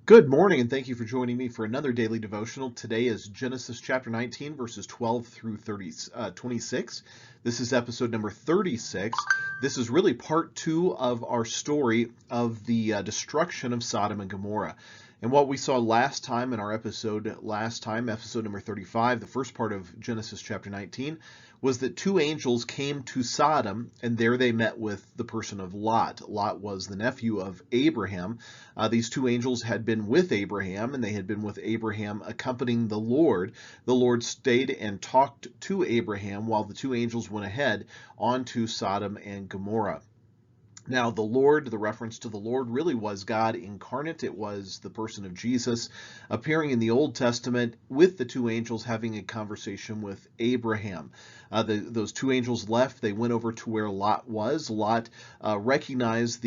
Good morning, and thank you for joining me for another daily devotional. Today is Genesis chapter 19, verses 12 through 26. This is episode number 36. This is really part two of our story of the destruction of Sodom and Gomorrah. And what we saw last time in our episode number 35, the first part of Genesis chapter 19, was that two angels came to Sodom, and there they met with the person of Lot. Lot was the nephew of Abraham. These two angels had been with Abraham, and they had been with Abraham accompanying the Lord. The Lord stayed and talked to Abraham while the two angels went ahead onto Sodom and Gomorrah. Now, the Lord, the reference to the Lord really was God incarnate. It was the person of Jesus appearing in the Old Testament with the two angels having a conversation with Abraham. Those two angels left. They went over to where Lot was. Lot recognized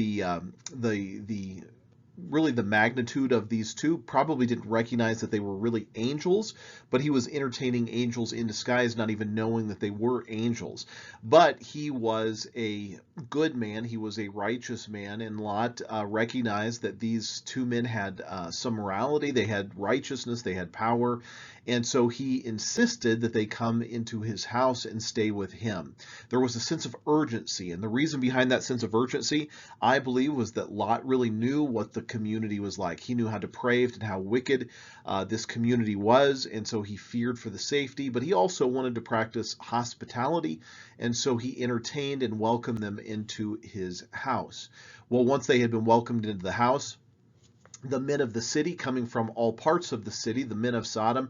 really the magnitude of these two, probably didn't recognize that they were really angels, but he was entertaining angels in disguise, not even knowing that they were angels. But he was a good man, he was a righteous man, and Lot recognized that these two men had some morality, they had righteousness, they had power, and so he insisted that they come into his house and stay with him. There was a sense of urgency, and the reason behind that sense of urgency, I believe, was that Lot really knew what the community was like. He knew how depraved and how wicked this community was, and so he feared for the safety, but he also wanted to practice hospitality, and so he entertained and welcomed them into his house. Well, once they had been welcomed into the house, the men of the city, coming from all parts of the city, the men of Sodom,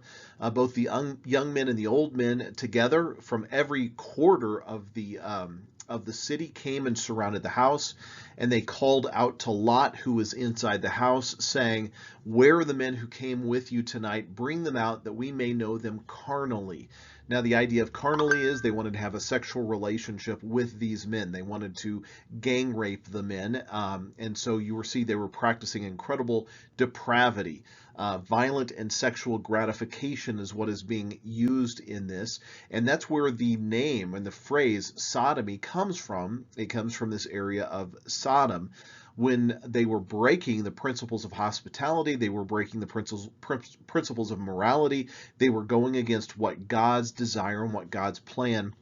both the young men and the old men together from every quarter of the city came and surrounded the house, and they called out to Lot, who was inside the house, saying, "Where are the men who came with you tonight? Bring them out that we may know them carnally." Now, the idea of carnally is they wanted to have a sexual relationship with these men. They wanted to gang rape the men, and so you will see they were practicing incredible depravity. Violent and sexual gratification is what is being used in this, and that's where the name and the phrase sodomy comes from. It comes from this area of Sodom. When they were breaking the principles of hospitality, they were breaking the principles of morality, they were going against what God's desire and what God's plan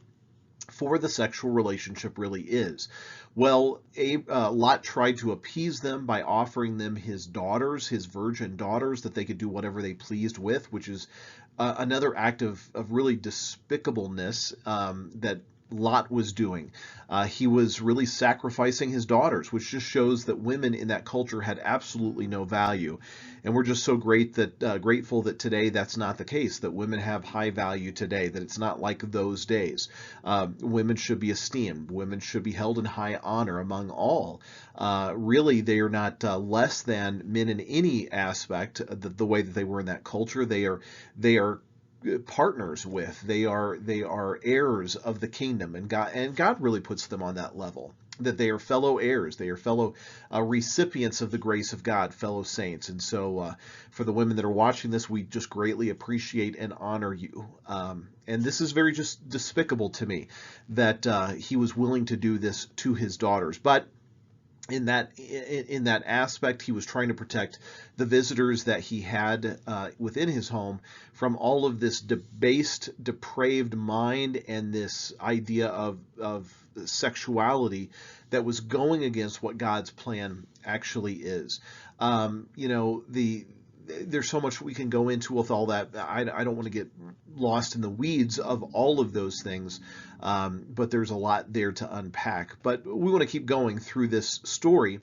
for the sexual relationship really is. Well, Lot tried to appease them by offering them his daughters, his virgin daughters, that they could do whatever they pleased with, which is another act of really despicableness that Lot was doing. He was really sacrificing his daughters, which just shows that women in that culture had absolutely no value. And we're just so grateful that today that's not the case, that women have high value today, that it's not like those days. Women should be esteemed. Women should be held in high honor among all. Really, they are not less than men in any aspect, the way that they were in that culture. They are partners with. They are heirs of the kingdom, and God really puts them on that level, that they are fellow heirs, they are fellow recipients of the grace of God, fellow saints. And so for the women that are watching this, we just greatly appreciate and honor you. And this is very just despicable to me that he was willing to do this to his daughters. But in that aspect, he was trying to protect the visitors that he had within his home from all of this debased, depraved mind and this idea of sexuality that was going against what God's plan actually is. There's so much we can go into with all that. I don't want to get lost in the weeds of all of those things, but there's a lot there to unpack. But we want to keep going through this story.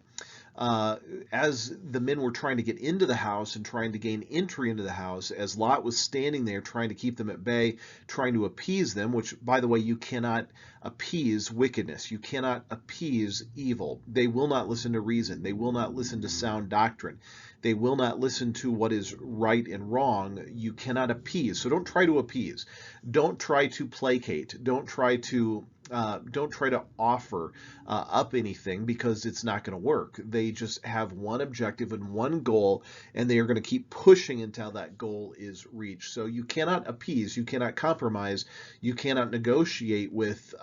As the men were trying to get into the house and trying to gain entry into the house, as Lot was standing there trying to keep them at bay, trying to appease them, which, by the way, you cannot appease wickedness. You cannot appease evil. They will not listen to reason. They will not listen to sound doctrine. They will not listen to what is right and wrong. You cannot appease. So don't try to appease. Don't try to placate. Don't try to don't try to offer up anything, because it's not going to work. They just have one objective and one goal, and they are going to keep pushing until that goal is reached. So you cannot appease, you cannot compromise, you cannot negotiate with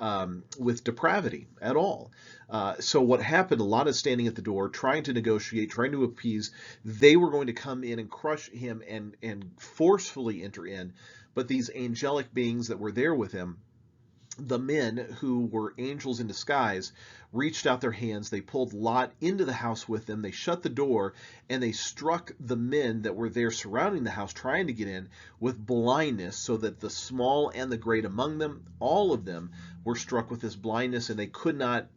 depravity at all. So what happened, a lot of standing at the door, trying to negotiate, trying to appease. They were going to come in and crush him and forcefully enter in. But these angelic beings that were there with him, the men who were angels in disguise, reached out their hands. They pulled Lot into the house with them. They shut the door, and they struck the men that were there surrounding the house trying to get in with blindness, so that the small and the great among them, all of them, were struck with this blindness, and they could not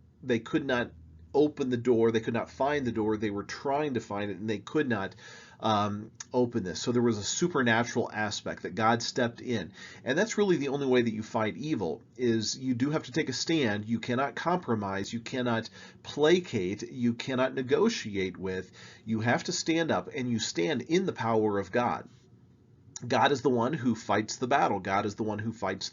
open the door. They could not find the door. They were trying to find it, and they could not open this. So there was a supernatural aspect that God stepped in. And that's really the only way that you fight evil, is you do have to take a stand. You cannot compromise. You cannot placate. You cannot negotiate with. You have to stand up, and you stand in the power of God. God is the one who fights the battle. God is the one who fights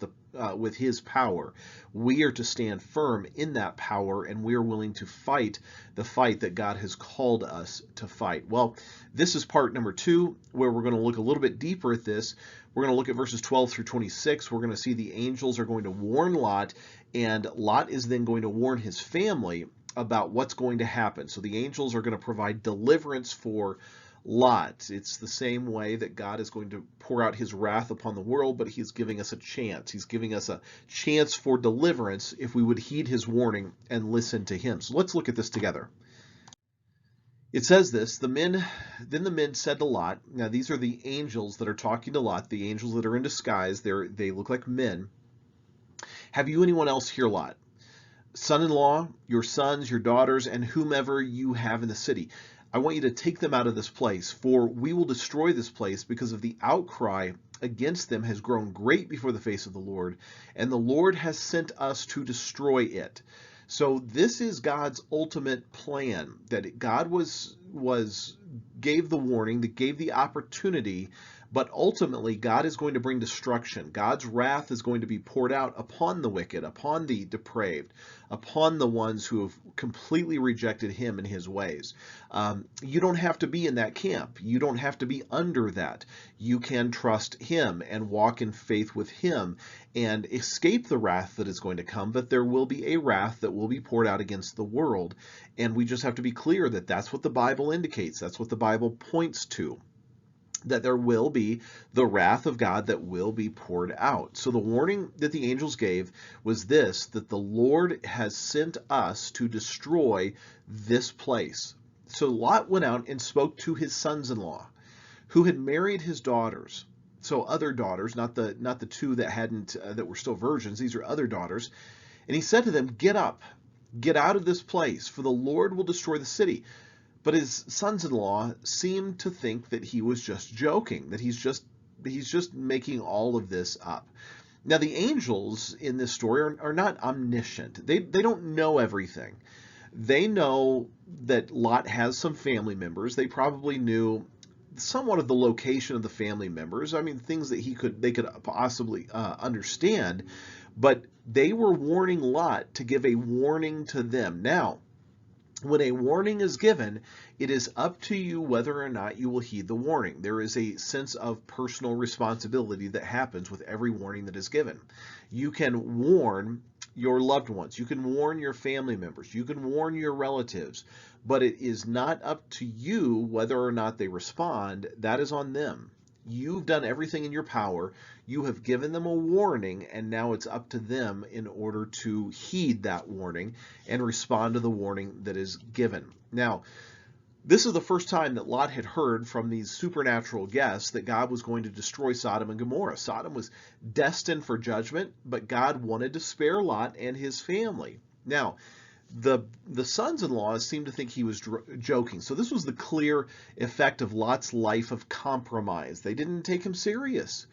with his power. We are to stand firm in that power, and we are willing to fight the fight that God has called us to fight. Well, this is part number 2, where we're going to look a little bit deeper at this. We're going to look at verses 12 through 26. We're going to see the angels are going to warn Lot, and Lot is then going to warn his family about what's going to happen. So the angels are going to provide deliverance for Lot. It's the same way that God is going to pour out his wrath upon the world, but he's giving us a chance. He's giving us a chance for deliverance if we would heed his warning and listen to him. So let's look at this together. It says this, then the men said to Lot, now these are the angels that are talking to Lot, the angels that are in disguise. They look like men. Have you anyone else here, Lot? Son-in-law, your sons, your daughters, and whomever you have in the city. I want you to take them out of this place, for we will destroy this place, because of the outcry against them has grown great before the face of the Lord, and the Lord has sent us to destroy it. So this is God's ultimate plan, that God gave the warning, that gave the opportunity, but ultimately God is going to bring destruction. God's wrath is going to be poured out upon the wicked, upon the depraved, upon the ones who have completely rejected him and his ways. You don't have to be in that camp. You don't have to be under that. You can trust him and walk in faith with him and escape the wrath that is going to come, but there will be a wrath that will be poured out against the world. And we just have to be clear that that's what the Bible indicates. That's what the Bible points to, that there will be the wrath of God that will be poured out. So the warning that the angels gave was this, that the Lord has sent us to destroy this place. So Lot went out and spoke to his sons-in-law, who had married his daughters. So other daughters, not the two that were still virgins. These are other daughters. And he said to them, get up, get out of this place, for the Lord will destroy the city. But his sons-in-law seemed to think that he was just joking, that he's just making all of this up. Now, the angels in this story are not omniscient. They don't know everything. They know that Lot has some family members. They probably knew somewhat of the location of the family members. I mean, things that they could possibly understand. But they were warning Lot to give a warning to them. Now, when a warning is given, it is up to you whether or not you will heed the warning. There is a sense of personal responsibility that happens with every warning that is given. You can warn your loved ones. You can warn your family members. You can warn your relatives. But it is not up to you whether or not they respond. That is on them. You've done everything in your power. You have given them a warning, and now it's up to them in order to heed that warning and respond to the warning that is given. Now, this is the first time that Lot had heard from these supernatural guests that God was going to destroy Sodom and Gomorrah. Sodom was destined for judgment, but God wanted to spare Lot and his family. Now, the sons-in-law seemed to think he was joking. So this was the clear effect of Lot's life of compromise. They didn't take him serious.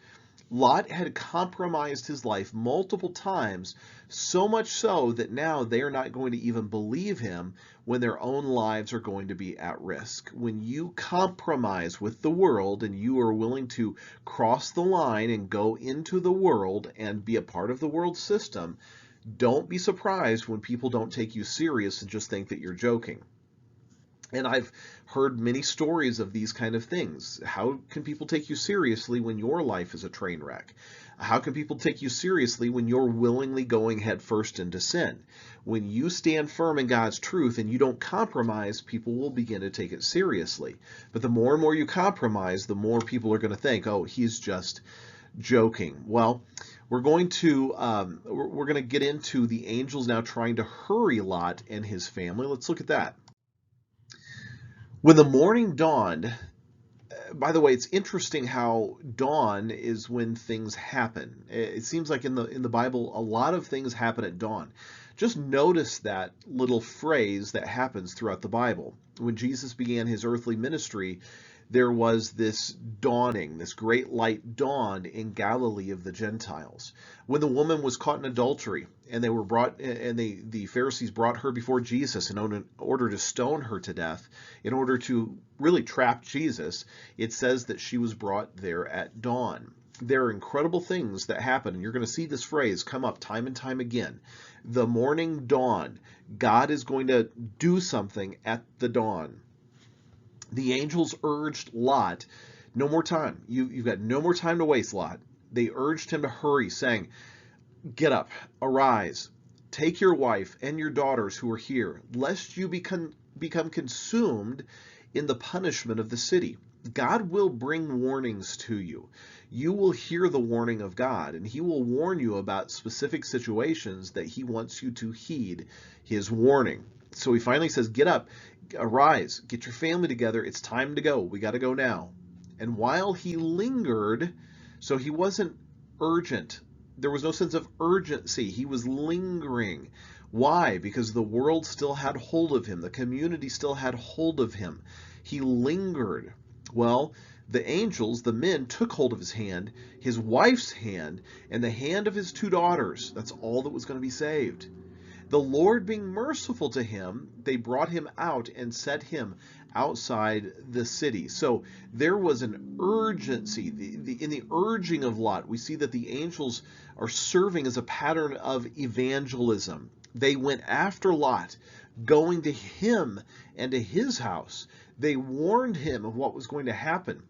Lot had compromised his life multiple times, so much so that now they are not going to even believe him when their own lives are going to be at risk. When you compromise with the world and you are willing to cross the line and go into the world and be a part of the world system, Don't be surprised when people don't take you serious and just think that you're joking. And I've heard many stories of these kind of things. How can people take you seriously when your life is a train wreck? How can people take you seriously when you're willingly going headfirst into sin? When you stand firm in God's truth and you don't compromise, people will begin to take it seriously. But the more and more you compromise, the more people are going to think, oh, he's just joking. Well, we're going to get into the angels now trying to hurry Lot and his family. Let's look at that. When the morning dawned, by the way, it's interesting how dawn is when things happen. It seems like in the Bible, a lot of things happen at dawn. Just notice that little phrase that happens throughout the Bible. When Jesus began his earthly ministry, there was this dawning, this great light dawned in Galilee of the Gentiles. When the woman was caught in adultery and the Pharisees brought her before Jesus in order to stone her to death, in order to really trap Jesus, it says that she was brought there at dawn. There are incredible things that happen, and you're going to see this phrase come up time and time again. The morning dawn. God is going to do something at the dawn. The angels urged Lot, no more time. You've got no more time to waste, Lot. They urged him to hurry, saying, get up, arise, take your wife and your daughters who are here, lest you become consumed in the punishment of the city. God will bring warnings to you. You will hear the warning of God, and he will warn you about specific situations that he wants you to heed his warning. So he finally says, get up, arise, get your family together. It's time to go. We got to go now. And while he lingered, so he wasn't urgent. There was no sense of urgency. He was lingering. Why? Because the world still had hold of him. The community still had hold of him. He lingered. Well, the angels, the men, took hold of his hand, his wife's hand, and the hand of his two daughters. That's all that was going to be saved. The Lord being merciful to him, they brought him out and set him outside the city. So there was an urgency. In the urging of Lot, we see that the angels are serving as a pattern of evangelism. They went after Lot, going to him and to his house. They warned him of what was going to happen.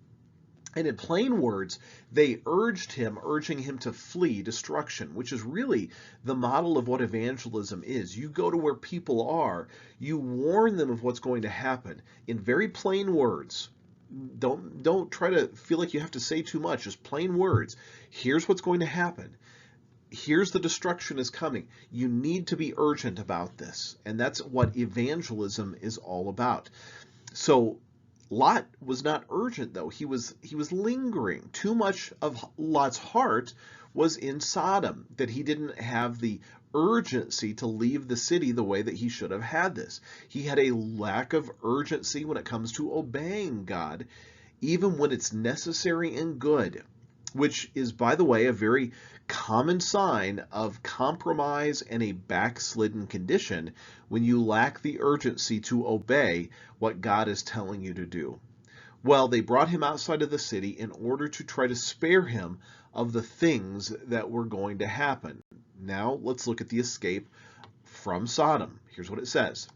And in plain words, they urging him to flee destruction, which is really the model of what evangelism is. You go to where people are, you warn them of what's going to happen in very plain words. Don't try to feel like you have to say too much, just plain words. Here's what's going to happen. Here's the destruction is coming. You need to be urgent about this. And that's what evangelism is all about. So Lot was not urgent, though. He was lingering. Too much of Lot's heart was in Sodom, that he didn't have the urgency to leave the city the way that he should have had this. He had a lack of urgency when it comes to obeying God, even when it's necessary and good, which is, by the way, a very common sign of compromise and a backslidden condition when you lack the urgency to obey what God is telling you to do. Well, they brought him outside of the city in order to try to spare him of the things that were going to happen. Now, let's look at the escape from Sodom. Here's what it says.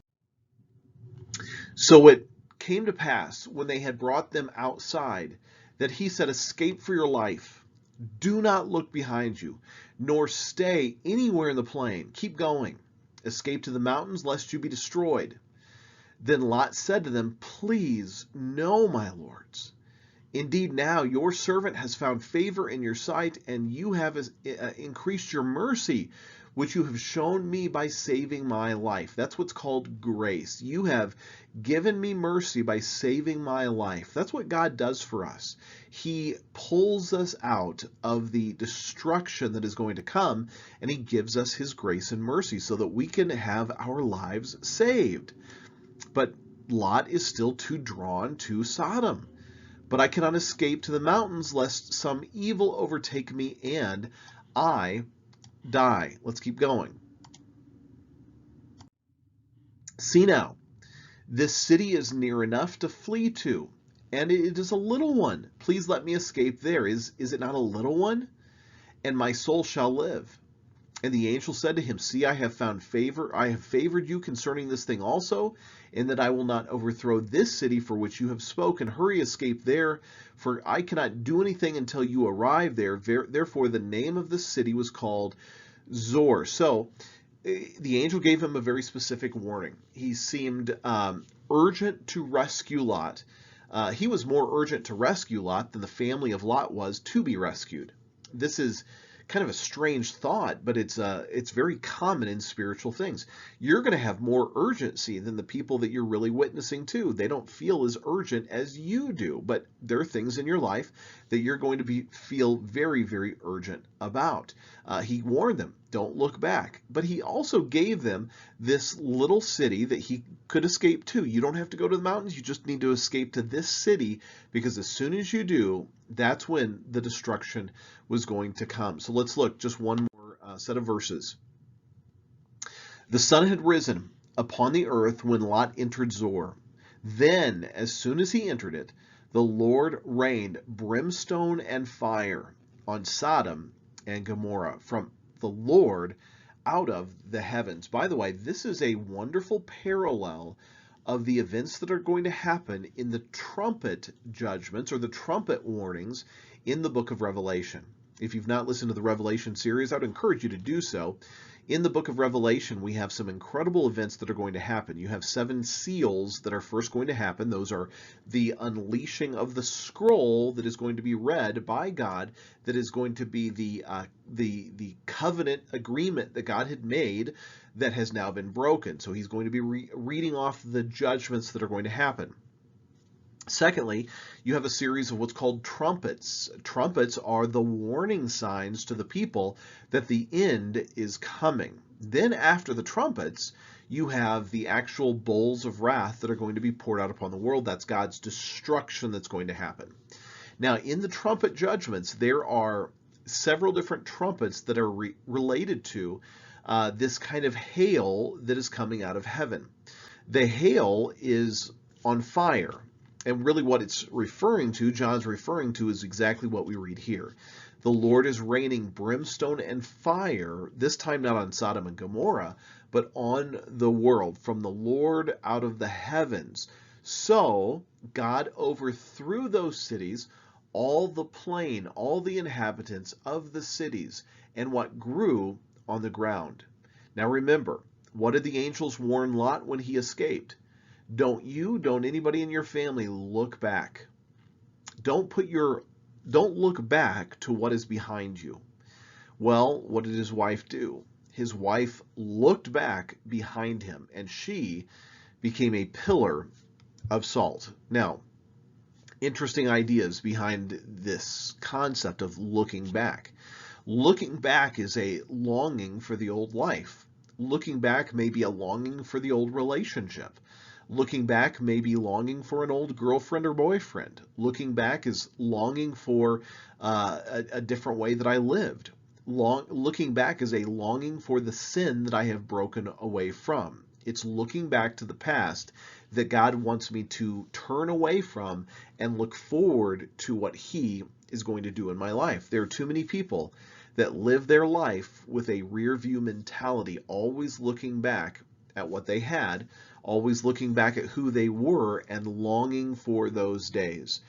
So it came to pass, when they had brought them outside, that he said, escape for your life. Do not look behind you, nor stay anywhere in the plain. Keep going. Escape to the mountains, lest you be destroyed. Then Lot said to them, please, no, my lords. Indeed, now your servant has found favor in your sight, and you have increased your mercy, which you have shown me by saving my life. That's what's called grace. You have given me mercy by saving my life. That's what God does for us. He pulls us out of the destruction that is going to come, and he gives us his grace and mercy so that we can have our lives saved. But Lot is still too drawn to Sodom. But I cannot escape to the mountains, lest some evil overtake me and I die. Let's keep going. See now, this city is near enough to flee to, and it is a little one. Please let me escape there. Is it not a little one? And my soul shall live. And the angel said to him, See, I have favored you concerning this thing also, and that I will not overthrow this city for which you have spoken. Hurry, escape there, for I cannot do anything until you arrive there. Therefore, the name of the city was called Zor. So, the angel gave him a very specific warning. He seemed urgent to rescue Lot. He was more urgent to rescue Lot than the family of Lot was to be rescued. This is kind of a strange thought, but it's very common in spiritual things. You're going to have more urgency than the people that you're really witnessing to. They don't feel as urgent as you do, but there are things in your life that you're going to feel very, very urgent about. He warned them, don't look back, but he also gave them this little city that he could escape to. You don't have to go to the mountains. You just need to escape to this city, because as soon as you do, that's when the destruction was going to come. So let's look just one more set of verses. The sun had risen upon the earth when Lot entered Zor. Then, as soon as he entered it, the Lord rained brimstone and fire on Sodom and Gomorrah from the Lord out of the heavens. By the way, this is a wonderful parallel of the events that are going to happen in the trumpet judgments or the trumpet warnings in the book of Revelation. If you've not listened to the Revelation series, I would encourage you to do so. In the book of Revelation, we have some incredible events that are going to happen. You have 7 seals that are first going to happen. Those are the unleashing of the scroll that is going to be read by God, that is going to be the covenant agreement that God had made that has now been broken. So he's going to be reading off the judgments that are going to happen. Secondly, you have a series of what's called trumpets. Trumpets are the warning signs to the people that the end is coming. Then after the trumpets, you have the actual bowls of wrath that are going to be poured out upon the world. That's God's destruction that's going to happen. Now, in the trumpet judgments, there are several different trumpets that are related to this kind of hail that is coming out of heaven. The hail is on fire. And really what it's referring to, John's referring to, is exactly what we read here. The Lord is raining brimstone and fire, this time not on Sodom and Gomorrah, but on the world, from the Lord out of the heavens. So God overthrew those cities, all the plain, all the inhabitants of the cities, and what grew on the ground. Now remember, what did the angels warn Lot when he escaped? Don't anybody in your family look back. Don't look back to what is behind you. Well, what did his wife do? His wife looked back behind him, and she became a pillar of salt. Now, interesting ideas behind this concept of looking back. Looking back is a longing for the old life. Looking back may be a longing for the old relationship. Looking back may be longing for an old girlfriend or boyfriend. Looking back is longing for a different way that I lived. Looking back is a longing for the sin that I have broken away from. It's looking back to the past that God wants me to turn away from and look forward to what He is going to do in my life. There are too many people that live their life with a rear view mentality, always looking back at what they had, always looking back at who they were and longing for those days.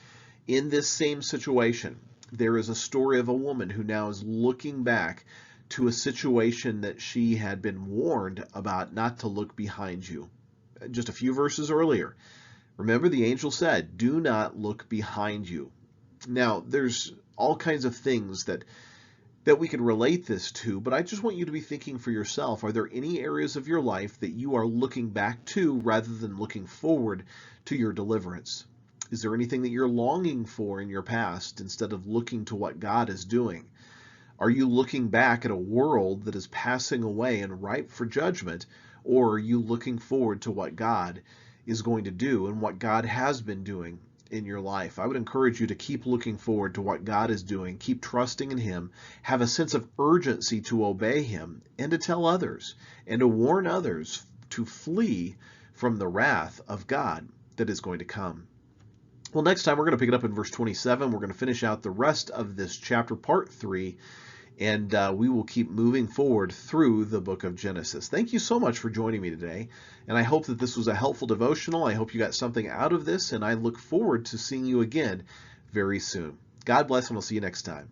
In this same situation, there is a story of a woman who now is looking back to a situation that she had been warned about, not to look behind you. Just a few verses earlier, remember the angel said, do not look behind you. Now, there's all kinds of things that we can relate this to, but I just want you to be thinking for yourself, are there any areas of your life that you are looking back to rather than looking forward to your deliverance? Is there anything that you're longing for in your past instead of looking to what God is doing? Are you looking back at a world that is passing away and ripe for judgment, or are you looking forward to what God is going to do and what God has been doing in your life? I would encourage you to keep looking forward to what God is doing, keep trusting in Him, have a sense of urgency to obey Him and to tell others and to warn others to flee from the wrath of God that is going to come. Well, next time we're going to pick it up in verse 27. We're going to finish out the rest of this chapter, part 3, and we will keep moving forward through the book of Genesis. Thank you so much for joining me today, and I hope that this was a helpful devotional. I hope you got something out of this, and I look forward to seeing you again very soon. God bless, and we'll see you next time.